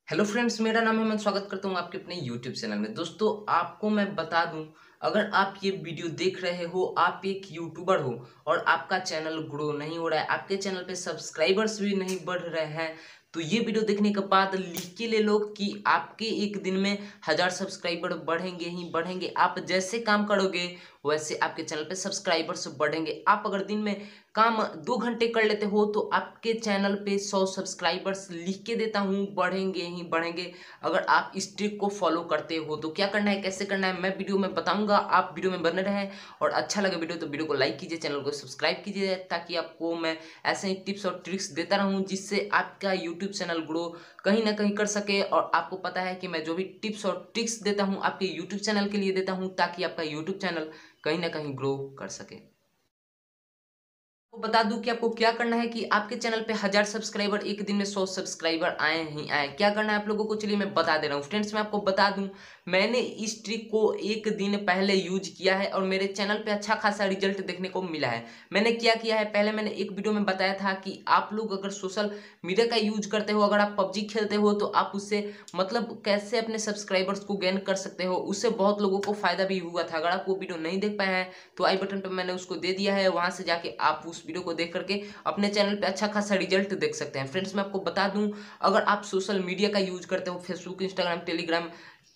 Hello friends, मेरा नाम है। मैं स्वागत करता हूँ आपके अपने यूट्यूब चैनल में। दोस्तों, आपको मैं बता दूं, अगर आप ये वीडियो देख रहे हो, आप एक यूट्यूबर हो और आपका चैनल ग्रो नहीं हो रहा है, आपके चैनल पे सब्सक्राइबर्स भी नहीं बढ़ रहे हैं, तो ये वीडियो देखने के बाद लिख के ले लो कि आपके एक दिन में 1000 सब्सक्राइबर बढ़ेंगे ही बढ़ेंगे। आप जैसे काम करोगे वैसे आपके चैनल पे सब्सक्राइबर्स बढ़ेंगे। आप अगर दिन में काम 2 घंटे कर लेते हो तो आपके चैनल पे 100 सब्सक्राइबर्स लिख के देता हूँ बढ़ेंगे ही बढ़ेंगे। अगर आप इस ट्रिक को फॉलो करते हो तो क्या करना है, कैसे करना है, मैं वीडियो में बताऊंगा। आप वीडियो में बने रहें और अच्छा लगे वीडियो तो वीडियो को लाइक कीजिए, चैनल को सब्सक्राइब कीजिए, ताकि आपको मैं ऐसे ही टिप्स और ट्रिक्स देता रहूं जिससे आपका यूट्यूब चैनल ग्रो कहीं ना कहीं कर सके। और आपको पता है कि मैं जो भी टिप्स और ट्रिक्स देता हूं आपके यूट्यूब चैनल के लिए देता हूं, ताकि आपका यूट्यूब चैनल कहीं ना कहीं ग्रो कर सके। तो बता दूं कि आपको क्या करना है कि आपके चैनल पे 1000 सब्सक्राइबर एक दिन में 100 सब्सक्राइबर आए ही आए। क्या करना है आप लोगों को, चलिए मैं बता दे रहा हूँ। फ्रेंड्स, मैं आपको बता दूं, मैंने इस ट्रिक को एक दिन पहले यूज किया है और मेरे चैनल पे अच्छा खासा रिजल्ट देखने को मिला है। मैंने क्या किया है, पहले मैंने एक वीडियो में बताया था कि आप लोग अगर सोशल मीडिया का यूज करते हो, अगर आप पबजी खेलते हो तो आप उससे मतलब कैसे अपने सब्सक्राइबर्स को गेन कर सकते हो, उससे बहुत लोगों को फायदा भी हुआ था। अगर आप वो वीडियो नहीं देख पाए हैं तो आई बटन पर मैंने उसको दे दिया है, वहां से जाके आप उस वीडियो को देख करके अपने चैनल पे अच्छा खासा रिजल्ट देख सकते हैं। फ्रेंड्स, मैं आपको बता दूं, अगर आप सोशल मीडिया का यूज करते हो, फेसबुक, इंस्टाग्राम, टेलीग्राम,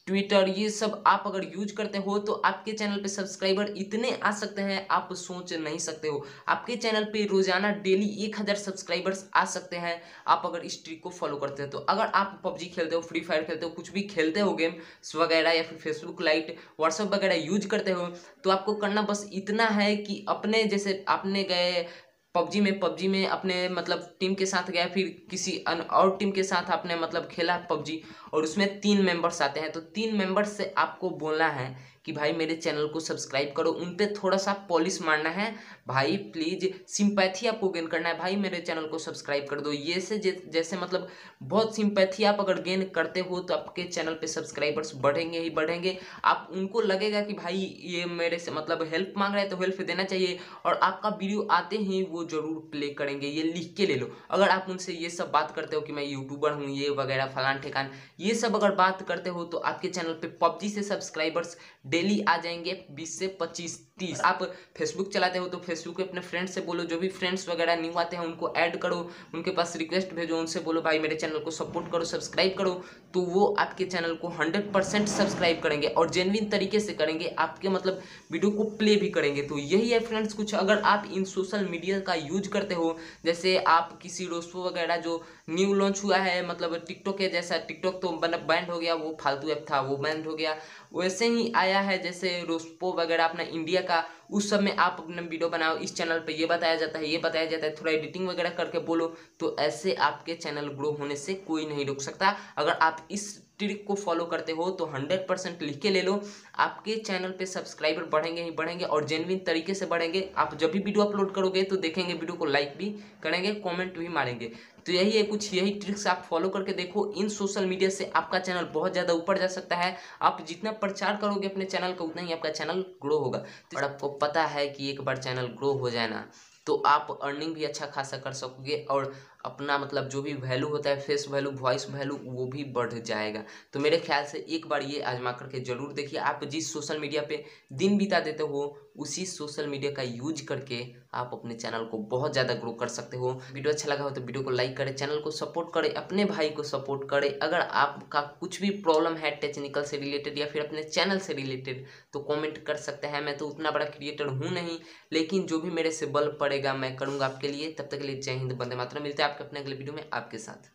ट्विटर, ये सब आप अगर यूज करते हो तो आपके चैनल पे सब्सक्राइबर इतने आ सकते हैं आप सोच नहीं सकते हो। आपके चैनल पे रोजाना डेली 1000 सब्सक्राइबर्स आ सकते हैं, आप अगर इस ट्रिक को फॉलो करते हो तो। अगर आप पबजी खेलते हो, फ्री फायर खेलते हो, कुछ भी खेलते हो गेम्स वगैरह, या फिर फेसबुक लाइट, व्हाट्सएप वगैरह यूज करते हो, तो आपको करना बस इतना है कि अपने जैसे आपने गए पबजी में अपने मतलब टीम के साथ गया, फिर किसी और टीम के साथ आपने मतलब खेला पबजी, और उसमें 3 मेंबर्स आते हैं, तो 3 मेंबर्स से आपको बोलना है कि भाई मेरे चैनल को सब्सक्राइब करो, उन पे थोड़ा सा पॉलिश मारना है भाई, प्लीज सिंपैथी आपको गेन करना है, भाई मेरे चैनल को सब्सक्राइब कर दो। ये से जैसे मतलब बहुत सिंपैथी आप अगर गेन करते हो तो आपके चैनल पे सब्सक्राइबर्स बढ़ेंगे ही बढ़ेंगे। आप उनको लगेगा कि भाई ये मेरे से मतलब हेल्प मांग रहा है तो हेल्प देना चाहिए, और आपका वीडियो आते ही वो जरूर प्ले करेंगे। ये लिख के ले लो। अगर आप उनसे ये सब बात करते हो कि मैं यूट्यूबर हूँ ये वगैरह फलान ठेकान, ये सब अगर बात करते हो तो आपके चैनल पे पबजी से सब्सक्राइबर्स डेली आ जाएंगे 20 से 25 30। आप फेसबुक चलाते हो तो फेसबुक पे अपने फ्रेंड्स से बोलो, जो भी फ्रेंड्स वगैरह न्यू आते हैं उनको ऐड करो, उनके पास रिक्वेस्ट भेजो, उनसे बोलो भाई मेरे चैनल को सपोर्ट करो, सब्सक्राइब करो, तो वो आपके चैनल को 100% सब्सक्राइब करेंगे और जेन्युइन तरीके से करेंगे, आपके मतलब वीडियो को प्ले भी करेंगे। तो यही है फ्रेंड्स कुछ। अगर आप इन सोशल मीडिया का यूज करते हो, जैसे आप किसी रोस्टो वगैरह जो न्यू लॉन्च हुआ है, मतलब टिकटॉक के जैसा, टिकटॉक तो बैंड हो गया, वो फालतू ऐप था वो बैंड हो गया, वैसे ही आया है जैसे रोस्पो वगैरह अपना इंडिया का, उस सब में आप अपना वीडियो बनाओ, इस चैनल पे ये बताया जाता है, ये बताया जाता है, थोड़ा एडिटिंग वगैरह करके बोलो, तो ऐसे आपके चैनल ग्रो होने से कोई नहीं रोक सकता। अगर आप इस ट्रिक को फॉलो करते हो तो 100% लिख के ले लो, आपके चैनल पे सब्सक्राइबर बढ़ेंगे ही बढ़ेंगे और जेन्युइन तरीके से बढ़ेंगे। आप जब भी वीडियो अपलोड करोगे तो देखेंगे, वीडियो को लाइक भी करेंगे, कमेंट भी मारेंगे। तो यही है कुछ, यही ट्रिक्स आप फॉलो करके देखो। इन सोशल मीडिया से आपका चैनल बहुत ज़्यादा ऊपर जा सकता है। आप जितना प्रचार करोगे अपने चैनल का उतना ही आपका चैनल ग्रो होगा। और आपको पता है कि एक बार चैनल ग्रो हो जाए ना, तो आप अर्निंग भी अच्छा खासा कर सकोगे और अपना मतलब जो भी वैल्यू होता है, फेस वैल्यू, वॉइस वैल्यू, वो भी बढ़ जाएगा। तो मेरे ख्याल से एक बार ये आजमा करके जरूर देखिए। आप जिस सोशल मीडिया पे दिन बिता देते हो उसी सोशल मीडिया का यूज करके आप अपने चैनल को बहुत ज़्यादा ग्रो कर सकते हो। वीडियो अच्छा लगा हो तो वीडियो को लाइक करें, चैनल को सपोर्ट करें, अपने भाई को सपोर्ट करें। अगर आपका कुछ भी प्रॉब्लम है टेक्निकल से रिलेटेड या फिर अपने चैनल से रिलेटेड तो कमेंट कर सकते हैं। मैं तो उतना बड़ा क्रिएटर हूँ नहीं, लेकिन जो भी मेरे से बल पड़ेगा मैं करूँगा आपके लिए। तब तक के लिए जय हिंद, वंदे मातरम। मिलते हैं आपके अपने अगले वीडियो में आपके साथ।